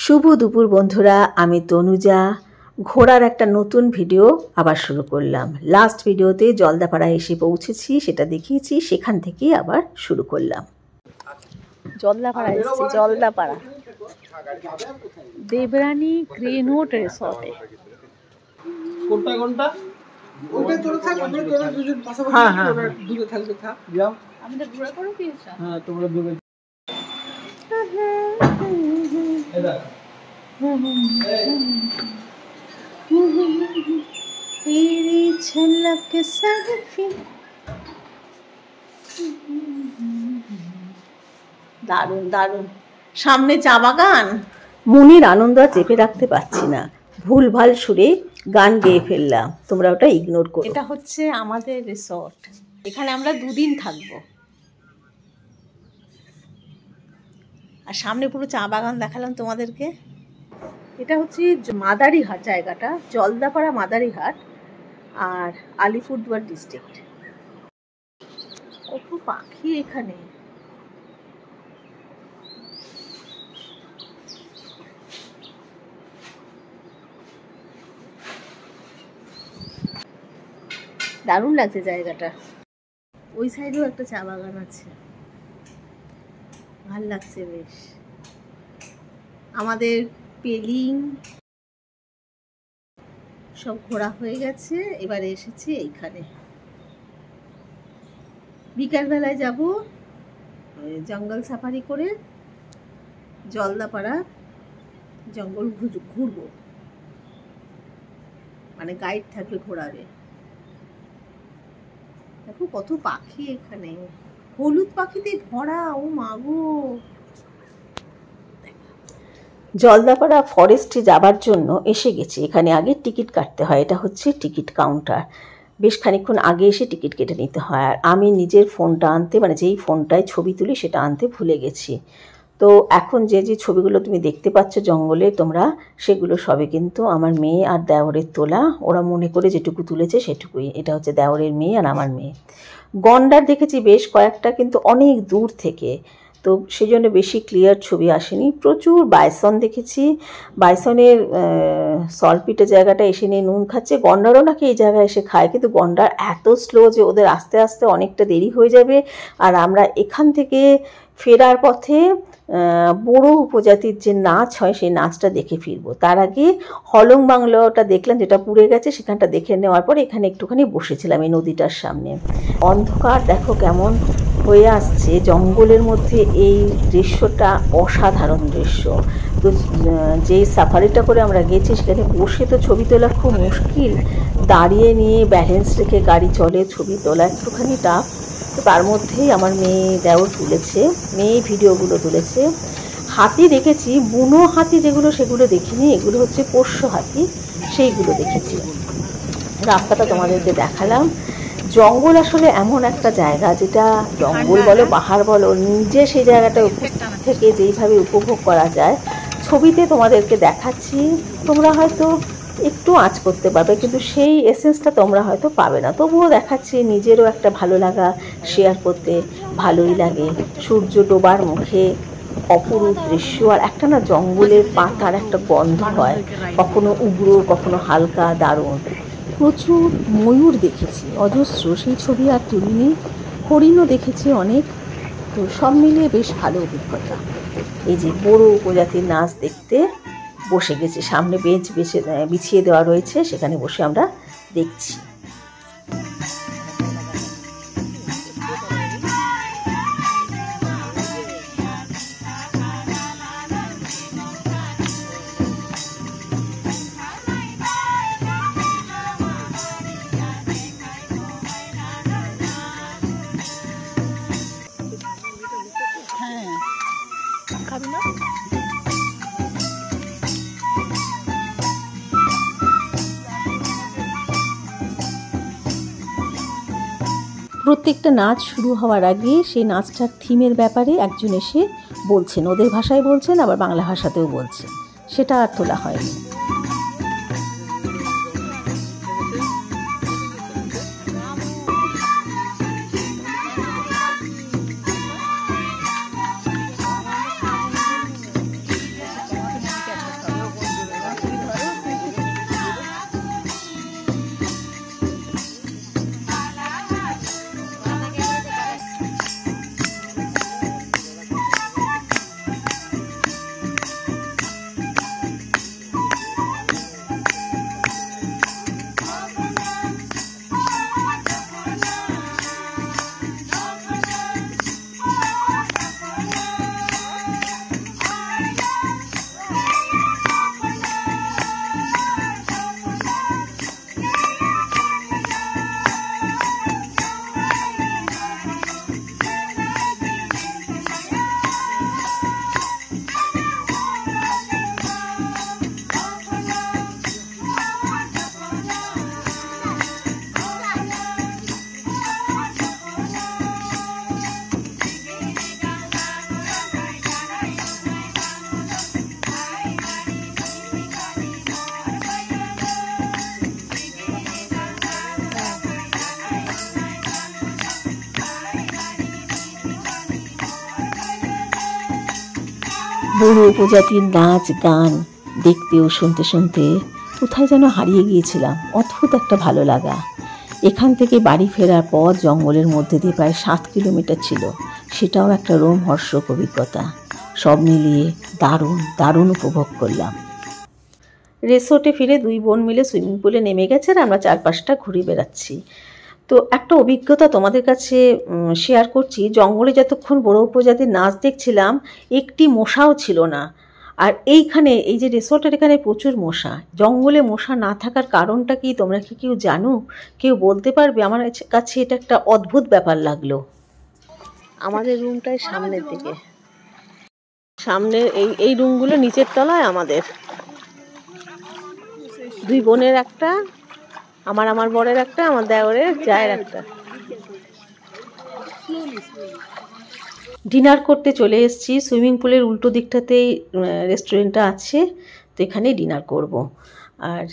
শুভ দুপুর বন্ধুরা, আমি তনুজা ঘোরার একটা নতুন ভিডিও আবার শুরু করলাম। লাস্ট ভিডিওতে জলদাপাড়া এসে পৌঁছেছি, সেটা দেখিয়েছি, সেখান থেকেই আবার শুরু করলাম। জলদাপাড়া এসেছি, জলদাপাড়া দেবরানী গ্রিনউড রিসর্টে। কোনটা কোনটা ওটা তোরা থাক, আমরা তোরা দুজন পাশাপাশি তোরা দূরে থাকবে, থাক যাও। আমাদের দূরে করে দিয়েছ? হ্যাঁ, তোমরা দূরে। এদা तेरी झलक सड़की। দারুণ দারুণ। সামনে চা বাগান। মনির আনন্দ আর চেপে রাখতে পারছি না, ভুলভাল সুরে গান গেয়ে ফেললাম, তোমরা ওটা ইগনোর করো। এটা হচ্ছে আমাদের রিসর্ট, এখানে আমরা দুদিন থাকবো। আর সামনে পুরো চা বাগান দেখালাম তোমাদেরকে। এটা হচ্ছে মাদারিহাট জায়গাটা, জলদাপাড়া মাদারিহাট আর আলিপুরদুয়ার ডিস্ট্রিক্ট। কত পাখি এখানে! দারুণ লাগছে জায়গাটা। ওই সাইডেও একটা চা বাগান আছে, ভাল লাগছে বেশ। আমাদের পেলিং সব ঘোরা হয়ে গেছে, এবারে এসেছি এইখানে। বিকালবেলায় যাব জঙ্গল সাফারি করে, জলদাপাড়া জঙ্গল ঘুরবো, মানে গাইড থাকবে, ঘোরাবে। দেখো কত পাখি এখানে, হলুদ পাখিতে ভরা। ও মাগো! জলদাপাড়া ফরেস্টে যাবার জন্য এসে গেছি। এখানে আগে টিকিট কাটতে হয়, এটা হচ্ছে টিকিট কাউন্টার। বেশ খানিকক্ষণ আগে এসে টিকিট কেটে নিতে হয়। আর আমি নিজের ফোনটা আনতে, মানে যেই ফোনটায় ছবি তুলি সেটা আনতে ভুলে গেছি। তো এখন যে যে ছবিগুলো তুমি দেখতে পাচ্ছ জঙ্গলে তোমরা, সেগুলো সবে কিন্তু আমার মেয়ে আর দেওরের তোলা। ওরা মনে করে যেটুকু তুলেছে সেটুকুই। এটা হচ্ছে দেওরের মেয়ে আর আমার মেয়ে। গন্ডার দেখেছি বেশ কয়েকটা, কিন্তু অনেক দূর থেকে, তো সেই জন্য বেশি ক্লিয়ার ছবি আসেনি। প্রচুর বাইসন দেখেছি। বাইসনের সলপিটে জায়গাটা এসে নিয়ে নুন খাচ্ছে। গন্ডারও নাকি এই জায়গায় এসে খায়, কিন্তু গন্ডার এত স্লো যে ওদের আস্তে আস্তে অনেকটা দেরি হয়ে যাবে। আর আমরা এখান থেকে ফেরার পথে বড়ো উপজাতির যে নাচ হয় সেই নাচটা দেখে ফিরবো। তার আগে হলং বাংলোটা দেখলাম, যেটা পুড়ে গেছে, সেখানটা দেখে নেওয়ার পর এখানে একটুখানি বসেছিলাম এই নদীটার সামনে। অন্ধকার দেখো কেমন হয়ে আসছে জঙ্গলের মধ্যে, এই দৃশ্যটা অসাধারণ দৃশ্য। তো যেই সাফারিটা করে আমরা গেছি সেখানে বসে তো ছবি তোলা খুব মুশকিল, দাঁড়িয়ে নিয়ে ব্যালেন্স রেখে গাড়ি চলে, ছবি তোলা একটুখানি টাফ। তো তার মধ্যেই আমার মেয়ে দেওর তুলেছে, মেয়ে ভিডিওগুলো তুলেছে। হাতি দেখেছি, বুনো হাতি যেগুলো সেগুলো দেখিনি, এগুলো হচ্ছে পোষ্য হাতি, সেইগুলো দেখেছি। রাস্তাটা তোমাদেরকে দেখালাম। জঙ্গল আসলে এমন একটা জায়গা, যেটা জঙ্গল বলো পাহাড় বলো, নিজে সেই জায়গাটা থেকে যেইভাবে উপভোগ করা যায়, ছবিতে তোমাদেরকে দেখাচ্ছি। তোমরা হয়তো একটু আঁচ করতে পারবে, কিন্তু সেই এসেন্সটা তোমরা হয়তো পাবে না। তবুও দেখাচ্ছি, নিজেরও একটা ভালো লাগা শেয়ার করতে ভালোই লাগে। সূর্য ডোবার মুখে অপরূপ দৃশ্য। আর একটা না জঙ্গলের পাতার একটা গন্ধ হয়, কখনো উগ্র কখনো হালকা, দারুণ। প্রচুর ময়ূর দেখেছি, অজস্র, সেই ছবি আর তুলিনি। হরিণও দেখেছি অনেক। তো সব মিলিয়ে বেশ ভালো অভিজ্ঞতা। এই যে বড় উপজাতির নাচ দেখতে বসে গেছি, সামনে বেঞ্চ বিছিয়ে দেওয়া রয়েছে, সেখানে বসে আমরা দেখছি। প্রত্যেকটা নাচ শুরু হওয়ার আগে সেই নাচটার থিমের ব্যাপারে একজন এসে বলছেন, ওদের ভাষায় বলছেন, আবার বাংলা ভাষাতেও বলছেন, সেটা আর তোলা হয়নি। বড় উপজাতির নাচ গান দেখতে ও শুনতে শুনতে কোথায় যেন হারিয়ে গিয়েছিলাম। অদ্ভুত একটা ভালো লাগা। এখান থেকে বাড়ি ফেরার পথ জঙ্গলের মধ্যে দিয়ে প্রায় 7 কিলোমিটার ছিল। সেটাও একটা রোমহর্ষক অভিজ্ঞতা। সব মিলিয়ে দারুণ দারুণ উপভোগ করলাম। রিসোর্টে ফিরে 2 বোন মিলে সুইমিং পুলে নেমে গেছে আর আমরা চারপাশটা ঘুরে বেড়াচ্ছি। তো একটা অভিজ্ঞতা তোমাদের কাছে শেয়ার করছি। জঙ্গলে যতক্ষণ বড় উপজাতির নাচ দেখছিলাম, একটি মশাও ছিল না। আর এইখানে এই যে রিসোর্টের এখানে প্রচুর মশা। জঙ্গলে মশা না থাকার কারণটা কি তোমরা কি কেউ জানো? কেউ বলতে পারবে? আমার কাছে এটা একটা অদ্ভুত ব্যাপার লাগলো। আমাদের রুমটাই সামনের দিকে, সামনের এই রুমগুলো নিচের তলায় আমাদের। 2 বোনের একটা, আমার বরের একটা, আমার দেওরের জায়ের একটা। ডিনার করতে চলে এসেছি। সুইমিং পুলের উল্টো দিকটাতেই রেস্টুরেন্টটা আছে, তো এখানেই ডিনার করব। আর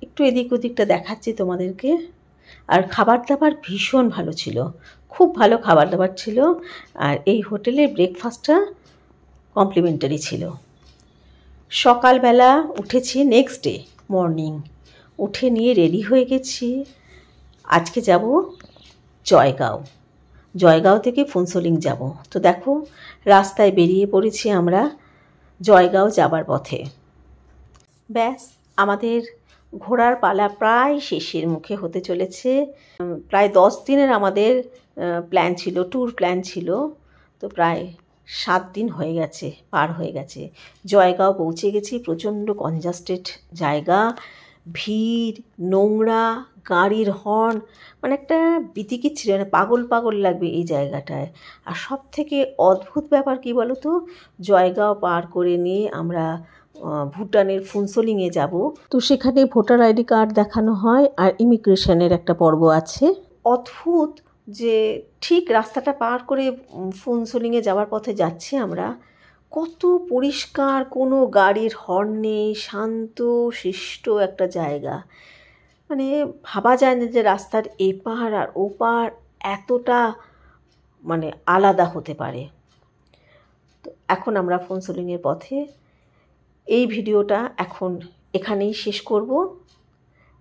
একটু এদিক ওদিকটা দেখাচ্ছি তোমাদেরকে। আর খাবার দাবার ভীষণ ভালো ছিল, খুব ভালো খাবার দাবার ছিল। আর এই হোটেলে ব্রেকফাস্টটা কমপ্লিমেন্টারি ছিল। সকালবেলা উঠেছি, নেক্সট ডে মর্নিং উঠে নিয়ে রেডি হয়ে গেছি। আজকে যাব জয়গাঁও থেকে ফুনসোলিং যাব। তো দেখো রাস্তায় বেরিয়ে পড়েছি আমরা জয়গাঁও যাবার পথে। ব্যাস, আমাদের ঘোরার পালা প্রায় শেষের মুখে হতে চলেছে। প্রায় 10 দিনের আমাদের প্ল্যান ছিল, ট্যুর প্ল্যান ছিল। তো প্রায় 7 দিন হয়ে গেছে, পার হয়ে গেছে। জয়গাঁও পৌঁছে গেছি। প্রচণ্ড কনজাস্টেড জায়গা, ভিড়, নোংরা, গাড়ির হর্ন, মানে একটা বিতিকিচ্ছিল, মানে পাগল পাগল লাগবে এই জায়গাটায়। আর সব থেকে অদ্ভুত ব্যাপার কি বলো তো, জয়গাঁও পার করে নিয়ে আমরা ভুটানের ফুনসোলিংয়ে যাব। তো সেখানে ভোটার আইডি কার্ড দেখানো হয় আর ইমিগ্রেশনের একটা পর্ব আছে। অদ্ভুত যে ঠিক রাস্তাটা পার করে ফুনসোলিংয়ে যাওয়ার পথে যাচ্ছি আমরা, কত পরিষ্কার, কোনো গাড়ির হর্ন নেই, শান্ত শিষ্ট একটা জায়গা। মানে ভাবা যায় না যে রাস্তার এপার আর ওপার এতটা মানে আলাদা হতে পারে। তো এখন আমরা ফুনসোলিংয়ের পথে। এই ভিডিওটা এখন এখানেই শেষ করব।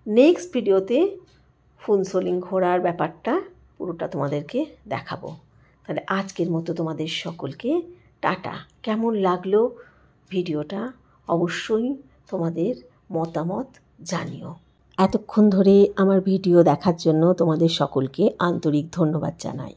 নেক্সট ভিডিওতে ফুনসোলিং ঘোরার ব্যাপারটা পুরোটা তোমাদেরকে দেখাবো। তাহলে আজকের মতো তোমাদের সকলকে টাটা। কেমন লাগলো ভিডিওটা অবশ্যই তোমাদের মতামত জানিও। এতক্ষণ ধরে আমার ভিডিও দেখার জন্য তোমাদের সকলকে আন্তরিক ধন্যবাদ জানাই।